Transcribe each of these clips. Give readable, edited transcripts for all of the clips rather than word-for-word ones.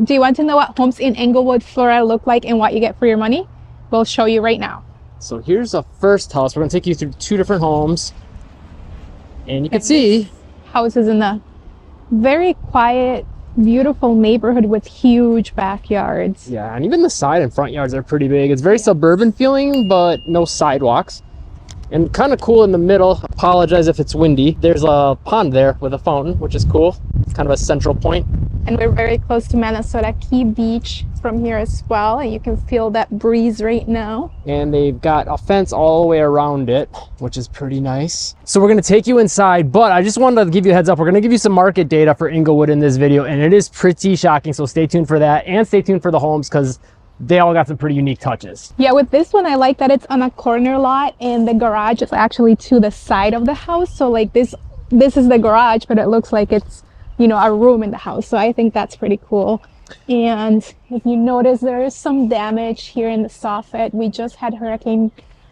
Do you want to know what homes in Englewood, Florida look like and what you get for your money? We'll show you right now. So here's the first house. We're gonna take you through 2 different homes. And you can see house is in a very quiet, beautiful neighborhood with huge backyards. yeah, and even the side and front yards are pretty big. It's very suburban feeling, but no sidewalks. And kind of cool in the middle. Apologize if it's windy. There's a pond there with a fountain, which is cool. It's kind of a central point. And we're very close to Minnesota Key Beach from here as well. And you can feel that breeze right now. And they've got a fence all the way around it, which is pretty nice. So we're gonna take you inside, but I just wanted to give you a heads up. We're gonna give you some market data for Englewood in this video, and it is pretty shocking. So stay tuned for that, and stay tuned for the homes because they all got some pretty unique touches. Yeah, with this one, I like that it's on a corner lot and the garage is actually to the side of the house. So like this is the garage, but it looks like it's, you know, a room in the house. So I think that's pretty cool. And if you notice, there is some damage here in the soffit. We just had Hurricane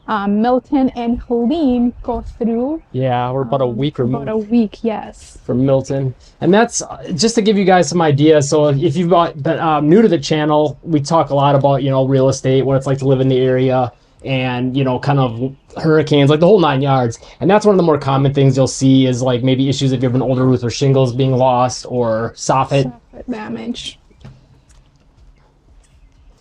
Milton and Helene go through. Yeah, we're about a week removed. About a week, yes. From Milton. And that's just to give you guys some ideas. So if you've been new to the channel, we talk a lot about, you know, real estate, what it's like to live in the area, and, you know, kind of hurricanes, like the whole 9 yards. And that's one of the more common things you'll see is like maybe issues if you have an older roof or shingles being lost or soffit Damage.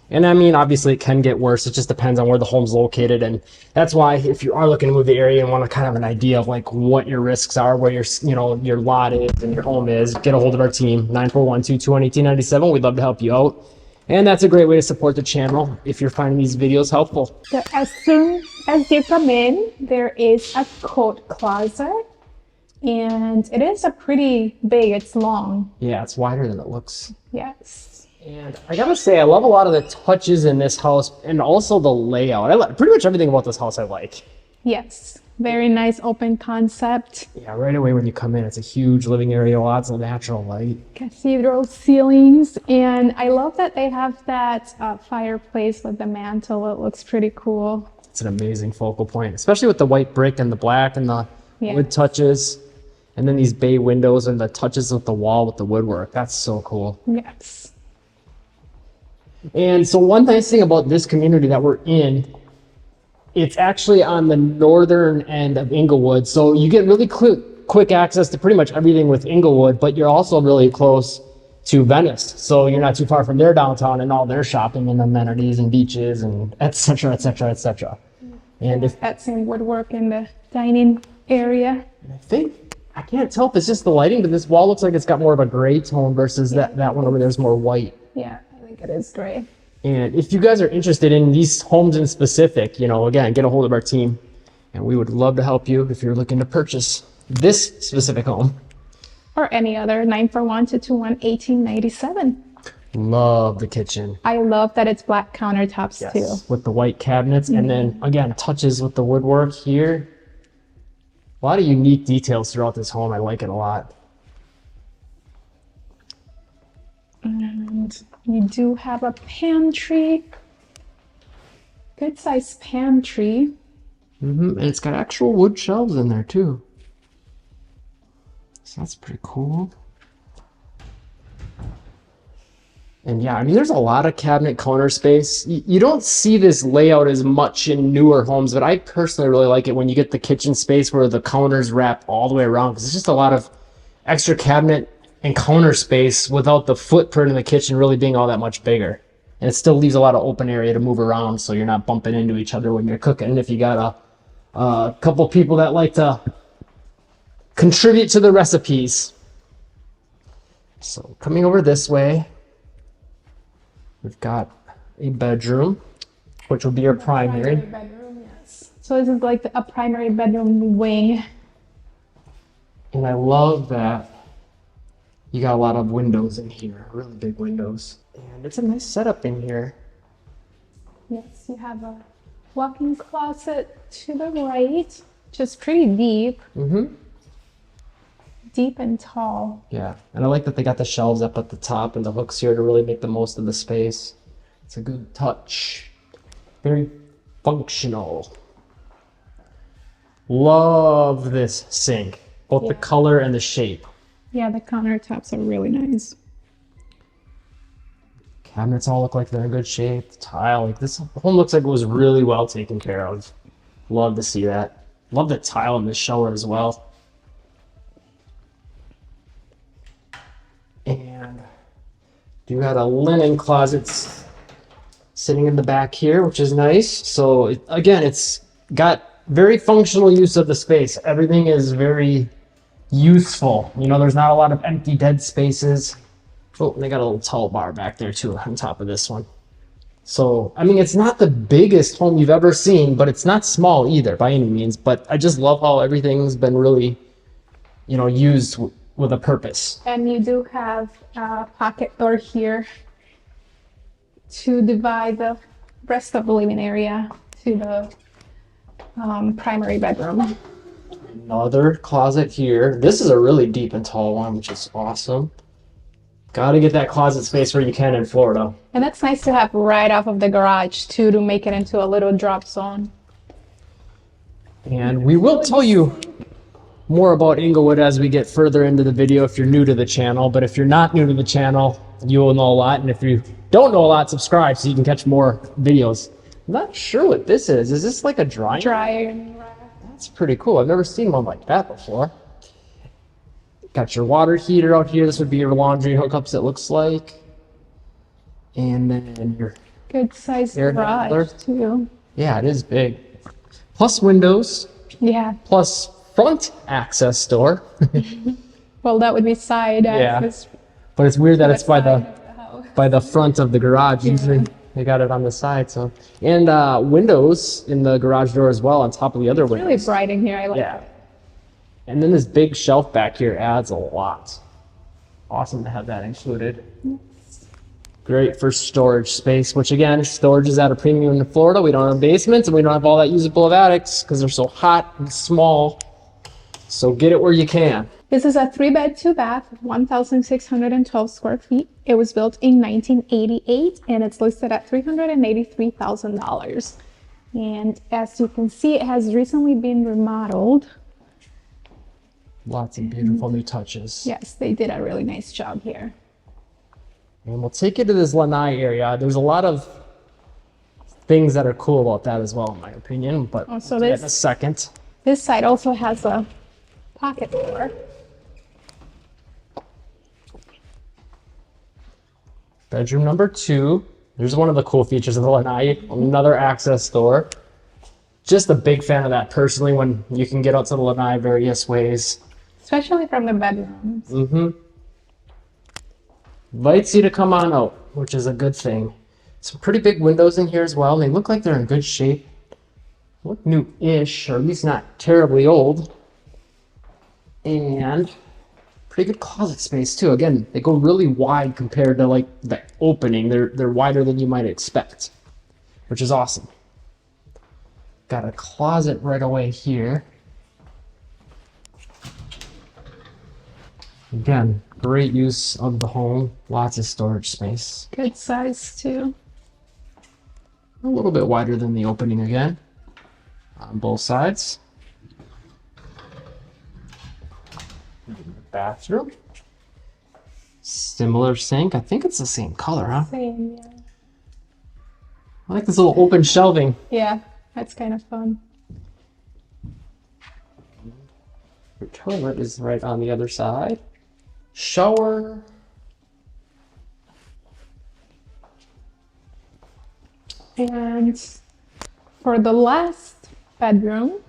And I mean, obviously it can get worse. It just depends on where the home's located. And that's why if you are looking to move the area and want to kind of an idea of like what your risks are, where your, you know, your lot is and your home is, get a hold of our team, 941-221-1897. We'd love to help you out. And that's a great way to support the channel if you're finding these videos helpful. So as soon as you come in, there is a coat closet. And it is a pretty big, it's long. Yeah, it's wider than it looks. Yes. And I gotta say, I love a lot of the touches in this house and also the layout. I like pretty much everything about this house I like. Yes, very nice open concept. Yeah, right away when you come in, it's a huge living area, lots of natural light. Cathedral ceilings, and I love that they have that fireplace with the mantle. It looks pretty cool. It's an amazing focal point, especially with the white brick and the black and the wood touches. And then these bay windows and the touches with the wall with the woodwork. That's so cool. Yes. And so one nice thing about this community that we're in, it's actually on the northern end of Englewood. So you get really quick access to pretty much everything with Englewood, but you're also really close to Venice. So you're not too far from their downtown and all their shopping and amenities and beaches and et cetera, et cetera, et cetera. And if that's some woodwork in the dining area. I think, I can't tell if it's just the lighting, but this wall looks like it's got more of a gray tone versus that one over there's more white. Yeah, I think it is gray. And if you guys are interested in these homes in specific, you know, again, get a hold of our team and we would love to help you if you're looking to purchase this specific home. Or any other, 941-221-1897. Love the kitchen. I love that it's black countertops too. With the white cabinets and then again, touches with the woodwork here. A lot of unique details throughout this home. I like it a lot. And you do have a pantry. Good sized pantry. And it's got actual wood shelves in there too. So that's pretty cool. And yeah, I mean, there's a lot of cabinet counter space. You don't see this layout as much in newer homes, but I personally really like it when you get the kitchen space where the counters wrap all the way around, because it's just a lot of extra cabinet and counter space without the footprint in the kitchen really being all that much bigger. And it still leaves a lot of open area to move around so you're not bumping into each other when you're cooking. If you got a couple people that like to contribute to the recipes. So coming over this way, we've got a bedroom, which will be your primary bedroom, yes. So this is like a primary bedroom wing. And I love that you got a lot of windows in here, really big windows. And it's a nice setup in here. Yes, you have a walk-in closet to the right, just pretty deep. Deep and tall. Yeah, and I like that they got the shelves up at the top and the hooks here to really make the most of the space. It's a good touch. Very functional. Love this sink, both the color and the shape. Yeah, the countertops are really nice. Cabinets all look like they're in good shape. The tile, like this home looks like it was really well taken care of. Love to see that. Love the tile in the shower as well. And you got a linen closet sitting in the back here, which is nice. So again, it's got very functional use of the space. Everything is very useful. You know, there's not a lot of empty dead spaces. Oh, and they got a little towel bar back there too on top of this one. So, I mean, it's not the biggest home you've ever seen, but it's not small either by any means. But I just love how everything's been really, you know, used with a purpose. And you do have a pocket door here to divide the rest of the living area to the primary bedroom. Another closet here. This is a really deep and tall one, which is awesome. Got to get that closet space where you can in Florida. And that's nice to have right off of the garage too, to make it into a little drop zone. And we will tell you more about Englewood as we get further into the video if you're new to the channel. But if you're not new to the channel, you will know a lot. And if you don't know a lot, subscribe so you can catch more videos. I'm not sure what this is. Is this like a dryer? Dryer. That's pretty cool. I've never seen one like that before. Got your water heater out here. This would be your laundry hookups, it looks like. And then your good size air garage handler. too. Yeah, it is big. Plus windows. Yeah. Plus front access door. Well, that would be side access. But it's weird that it's by side of the house. by the front of the garage. Usually they got it on the side. So and windows in the garage door as well on top of the other windows. Really bright in here. I like Yeah. it. And then this big shelf back here adds a lot. Awesome to have that included. Great for storage space, which again, storage is at a premium in Florida. We don't have basements and we don't have all that usable of attics because they're so hot and small. So get it where you can. This is a 3-bed, 2-bath, 1,612 square feet. It was built in 1988 and it's listed at $383,000. And as you can see, it has recently been remodeled. Lots of beautiful new touches. Yes, they did a really nice job here. And we'll take you to this lanai area. There's a lot of things that are cool about that as well, in my opinion. But Oh, so we'll do that in a this- second. This side also has a pocket door. Bedroom number 2. There's one of the cool features of the lanai. Another access door. Just a big fan of that personally when you can get out to the lanai various ways. Especially from the bedrooms. Invites you to come on out, which is a good thing. Some pretty big windows in here as well. They look like they're in good shape. Look new-ish, or at least not terribly old. And pretty good closet space too. Again, they go really wide compared to like the opening. They're wider than you might expect, which is awesome. Got a closet right away here. Again, great use of the home. Lots of storage space. Good size too. A little bit wider than the opening again on both sides. Bathroom. Similar sink. I think it's the same color, huh? Same, yeah. I like this little open shelving. Yeah, that's kind of fun. Your toilet is right on the other side. Shower. And for the last bedroom,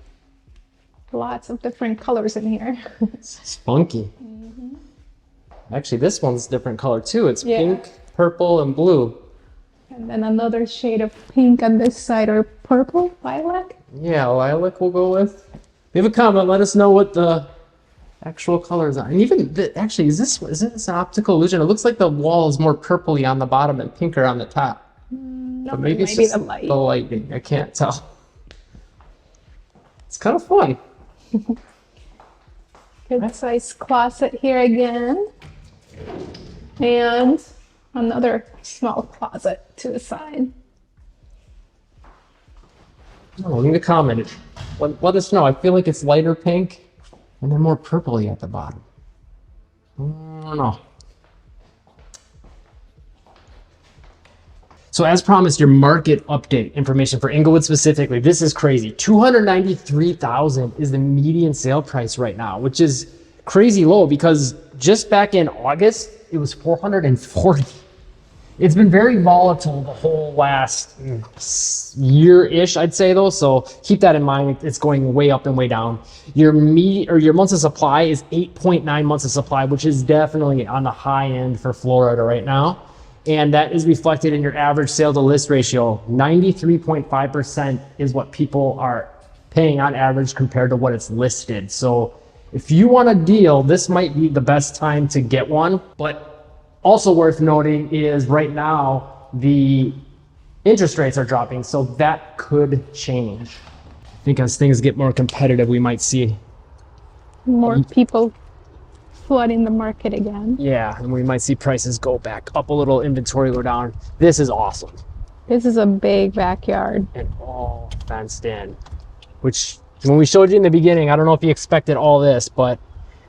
lots of different colors in here. It's funky. Actually, this one's different color too. It's Yeah. pink, purple, and blue. And then another shade of pink on this side, or purple, lilac. Yeah, lilac we'll go with. Leave a comment. Let us know what the actual colors are. And even actually, is this an optical illusion? It looks like the wall is more purpley on the bottom and pinker on the top. No, But maybe it's maybe just the light. the lighting. I can't tell. It's kind of fun. Good size closet here again. And another small closet to the side. Oh, leave a comment. Let us know. I feel like it's lighter pink and then more purpley at the bottom. I don't know. So as promised, your market update information for Englewood specifically. This is crazy. 293,000 is the median sale price right now, which is crazy low because just back in August, it was 440. It's been very volatile the whole last year-ish, I'd say though. So keep that in mind. It's going way up and way down. Your months of supply is 8.9 months of supply, which is definitely on the high end for Florida right now. And that is reflected in your average sale to list ratio. 93.5% is what people are paying on average compared to what it's listed. So if you want a deal, this might be the best time to get one. But also worth noting is right now the interest rates are dropping, so that could change. I think as things get more competitive, we might see more people flooding the market again. Yeah, and we might see prices go back up a little, inventory go down. This is awesome. This is a big backyard. And all fenced in, which when we showed you in the beginning, I don't know if you expected all this, but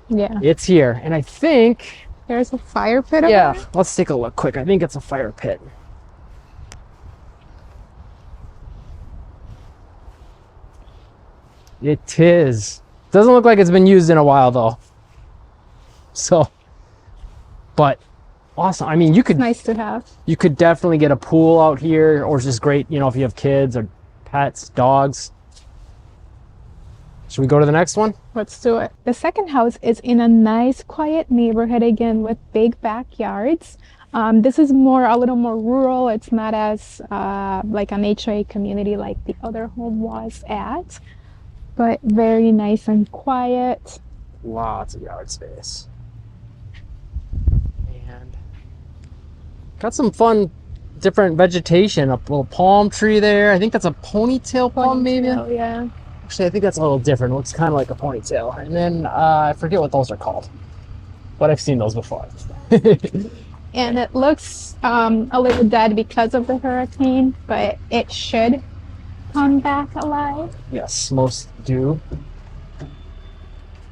yeah, it's here. And I think there's a fire pit over yeah, there. let's take a look quick. I think it's a fire pit. It is. Doesn't look like it's been used in a while though. So, but awesome. I mean, you could Nice to have. You could definitely get a pool out here, or it's just great, you know, if you have kids or pets, dogs. Should we go to the next one? Let's do it. The second house is in a nice, quiet neighborhood again with big backyards. This is a little more rural. It's not as like an HOA community like the other home was at, but very nice and quiet. Lots of yard space. And got some fun, different vegetation. A little palm tree there. I think that's a ponytail palm, maybe. Oh yeah. Actually, I think that's a little different. It looks kind of like a ponytail. And then I forget what those are called, but I've seen those before. And it looks a little dead because of the hurricane, but it should come back alive. Yes, most do.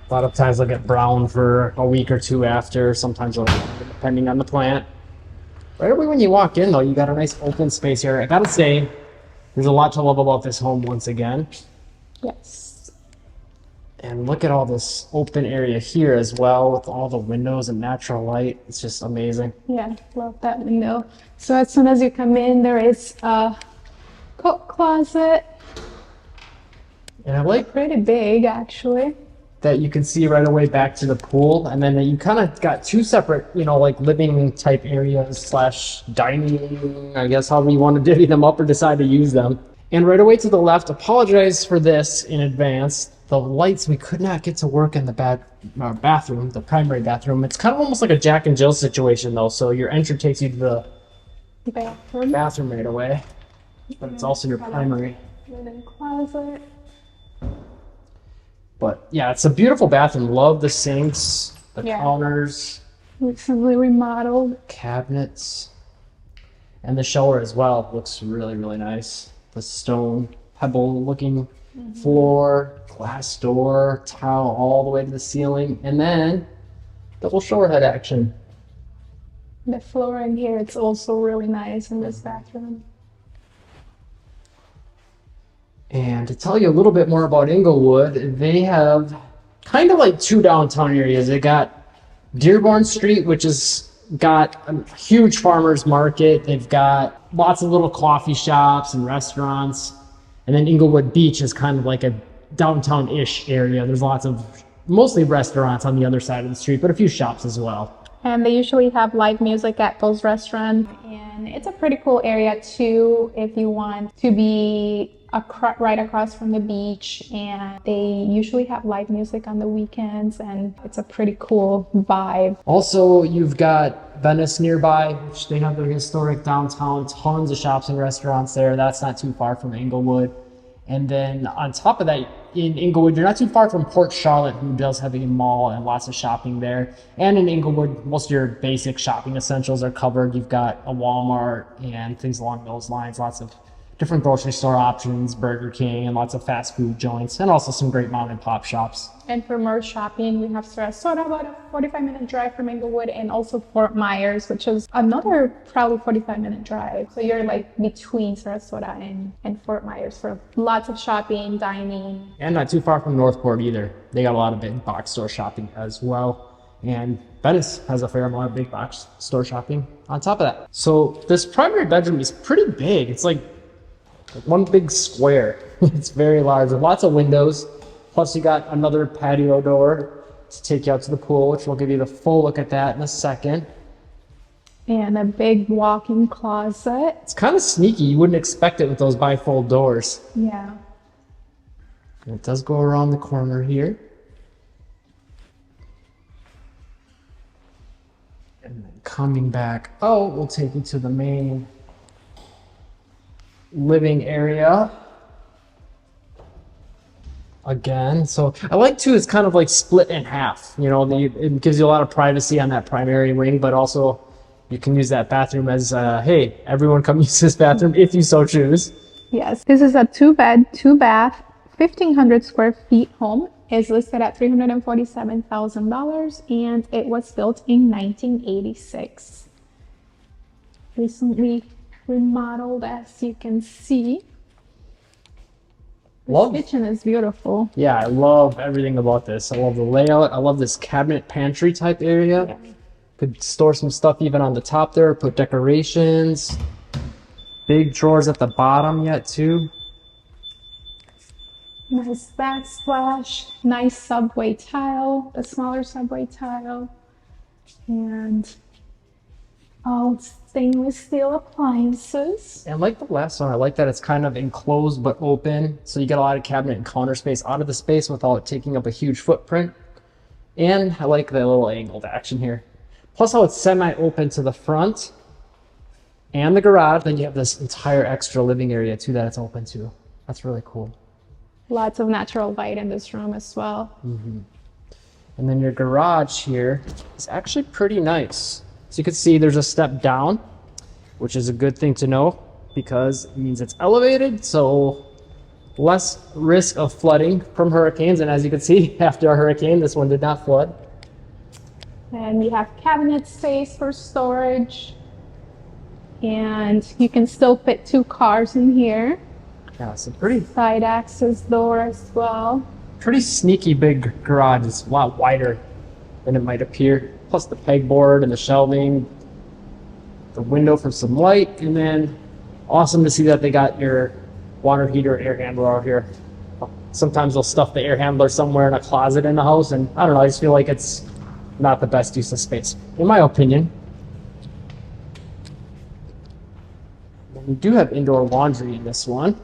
A lot of times they'll get brown for a week or two after. Sometimes they'll, depending on the plant. Right away when you walk in, though, you got a nice open space here. I gotta say, there's a lot to love about this home once again. Yes. And look at all this open area here as well with all the windows and natural light. It's just amazing. Yeah, love that window. So as soon as you come in, there is a coat closet. And I like Pretty big, actually. that you can see right away back to the pool, and then you kind of got two separate, you know, like living type areas slash dining, I guess, however you want to divvy them up or decide to use them. And right away to the left, apologize for this in advance. The lights, we could not get to work in the bathroom, the primary bathroom. It's kind of almost like a Jack and Jill situation though. So your entry takes you to the bathroom right away, but it's also your primary. Linen closet. But yeah, it's a beautiful bathroom. Love the sinks, the Yeah. counters, Recently remodeled. cabinets, and the shower as well. Looks really, really nice. The stone pebble looking floor, glass door, tile all the way to the ceiling, and then double shower head action. The floor in here, it's also really nice in this bathroom. And to tell you a little bit more about Englewood, they have kind of like two downtown areas. They got Dearborn Street, which has got a huge farmers market. They've got lots of little coffee shops and restaurants. And then Englewood Beach is kind of like a downtown-ish area. There's lots of mostly restaurants on the other side of the street, but a few shops as well. And they usually have live music at those restaurants. And it's a pretty cool area too if you want to be right across from the beach. And they usually have live music on the weekends, and it's a pretty cool vibe. Also, you've got Venice nearby, which they have their historic downtown, tons of shops and restaurants there. That's not too far from Englewood. And then on top of that, in Englewood, you're not too far from Port Charlotte, who does have a mall and lots of shopping there. And in Englewood, most of your basic shopping essentials are covered. You've got a Walmart and things along those lines, lots of different grocery store options, Burger King, and lots of fast food joints, and also some great mom and pop shops. And for more shopping, we have Sarasota, about a 45-minute drive from Englewood, and also Fort Myers, which is another probably 45-minute drive. So you're like between Sarasota and Fort Myers for lots of shopping, dining. And not too far from Northport either. They got a lot of big box store shopping as well. And Venice has a fair amount of big box store shopping on top of that. So this primary bedroom is pretty big. It's like one big square. It's very large with lots of windows. Plus you got another patio door to take you out to the pool, which we'll give you the full look at that in a second. And a big walk-in closet. It's kind of sneaky. You wouldn't expect it with those bifold doors. Yeah. And it does go around the corner here. And then coming back out, we'll take you to the main living area. Again, so I like too, it's kind of like split in half. You know, it gives you a lot of privacy on that primary wing, but also you can use that bathroom as, hey, everyone come use this bathroom if you so choose. Yes, this is a 2-bed, 2-bath, 1,500 square feet home. It's listed at $347,000 and it was built in 1986. Recently remodeled, as you can see. This kitchen is beautiful. Yeah, I love everything about this. I love the layout. I love this cabinet pantry type area. Yeah. Could store some stuff even on the top there, put decorations. Big drawers at the bottom yet too. Nice backsplash, nice subway tile, the smaller subway tile, and all stainless steel appliances. And like the last one, I like that it's kind of enclosed but open, so you get a lot of cabinet and counter space out of the space without taking up a huge footprint. And I like the little angled action here. Plus how it's semi-open to the front and the garage, then you have this entire extra living area too that it's open to. That's really cool. Lots of natural light in this room as well. Mm-hmm. And then your garage here is actually pretty nice. So you can see there's a step down, which is a good thing to know because it means it's elevated, so less risk of flooding from hurricanes. And as you can see, after a hurricane, this one did not flood. And we have cabinet space for storage. And you can still fit 2 cars in here. Yeah, it's a pretty side access door as well. Pretty sneaky big garage. It's a lot wider than it might appear. Plus the pegboard and the shelving, the window for some light, and then awesome to see that they got your water heater air handler out here. Sometimes they'll stuff the air handler somewhere in a closet in the house, and I don't know, I just feel like it's not the best use of space, in my opinion. We do have indoor laundry in this one.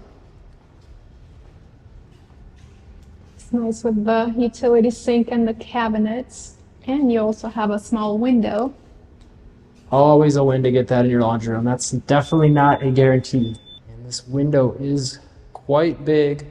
It's nice with the utility sink and the cabinets. And you also have a small window. Always a win to get that in your laundry room. That's definitely not a guarantee. And this window is quite big.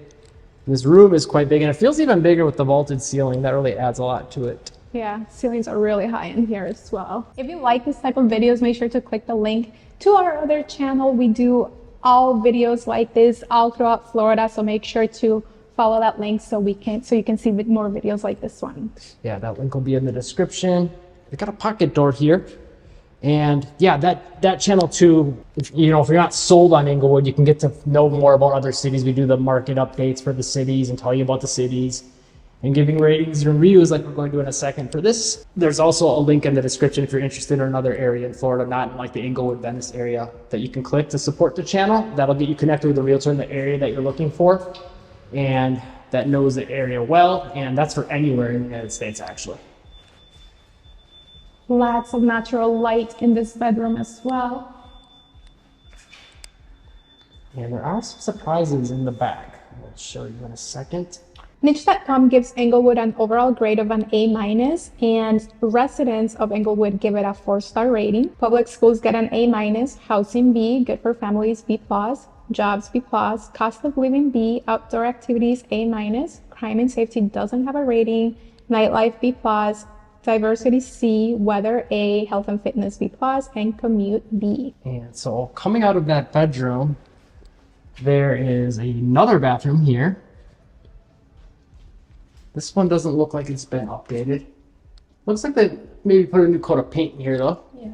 This room is quite big, and it feels even bigger with the vaulted ceiling. That really adds a lot to it. Yeah, ceilings are really high in here as well. If you like this type of videos, make sure to click the link to our other channel. We do all videos like this all throughout Florida, so make sure to follow that link so you can see more videos like this one. Yeah, that link will be in the description. We got a pocket door here. And yeah, that channel too, if you're not sold on Englewood, you can get to know more about other cities. We do the market updates for the cities and tell you about the cities and giving ratings and reviews like we're going to in a second for this. There's also a link in the description if you're interested in another area in Florida, not in like the Englewood, Venice area, that you can click to support the channel. That'll get you connected with a realtor in the area that you're looking for and that knows the area well, and that's for anywhere in the United States actually. Lots of natural light in this bedroom as well. And there are some surprises in the back. I'll show you in a second. Niche.com gives Englewood an overall grade of an A-, and residents of Englewood give it a 4-star rating. Public schools get an A-, housing B, good for families B+, jobs B+, cost of living B, outdoor activities A-, crime and safety doesn't have a rating, nightlife B+, diversity C, weather A, health and fitness B+, and commute B. And so coming out of that bedroom, There is another bathroom here. This one doesn't look like it's been updated. Looks like they maybe put a new coat of paint in here though. Yeah.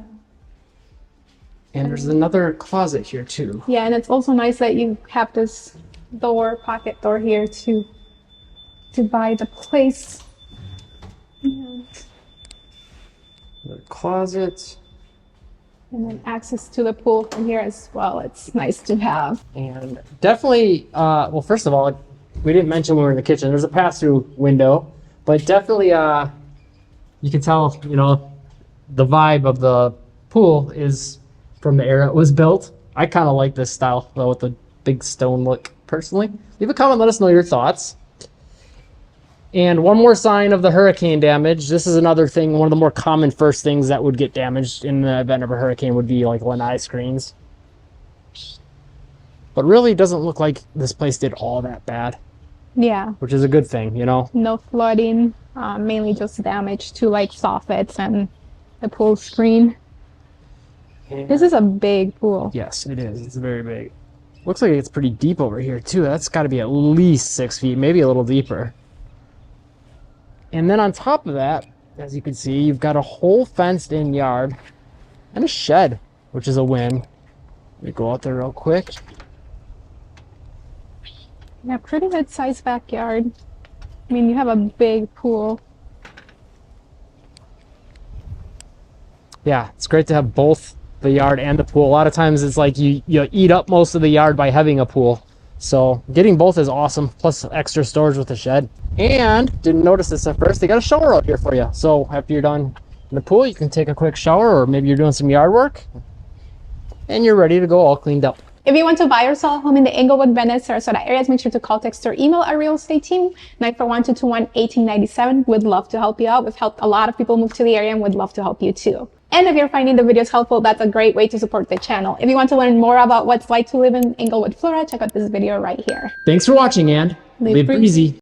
And there's another closet here too. Yeah, and it's also nice that you have this pocket door here to divide the place. And Another closet. then access to the pool from here as well. It's nice to have. And definitely, well, first of all, we didn't mention when we were in the kitchen, there's a pass-through window, but definitely, you can tell, you know, the vibe of the pool is from the era it was built. I kind of like this style, though, with the big stone look, personally. Leave a comment, let us know your thoughts. And one more sign of the hurricane damage. This is another thing, one of the more common first things that would get damaged in the event of a hurricane would be like lanai screens. But really, it doesn't look like this place did all that bad. Yeah. Which is a good thing, you know? No flooding, mainly just damage to like soffits and the pool screen. And This is a big pool. yes, it is. It's very big. Looks like it's pretty deep over here, too. That's got to be at least 6 feet, maybe a little deeper. And then on top of that, as you can see, you've got a whole fenced-in yard and a shed, which is a win. Let me go out there real quick. Yeah, pretty good sized backyard. I mean, you have a big pool. Yeah, it's great to have both the yard and the pool. A lot of times it's like you eat up most of the yard by having a pool. So getting both is awesome, plus extra storage with the shed. And didn't notice this at first, they got a shower out here for you. So after you're done in the pool, you can take a quick shower, or maybe you're doing some yard work and you're ready to go all cleaned up. If you want to buy or sell a home in the Englewood, Venice, Sarasota areas, make sure to call, text, or email our real estate team, 941-221-1897. We'd love to help you out. We've helped a lot of people move to the area and would love to help you too. And if you're finding the videos helpful, that's a great way to support the channel. If you want to learn more about what it's like to live in Englewood, Florida, check out this video right here. Thanks for watching, and live breezy.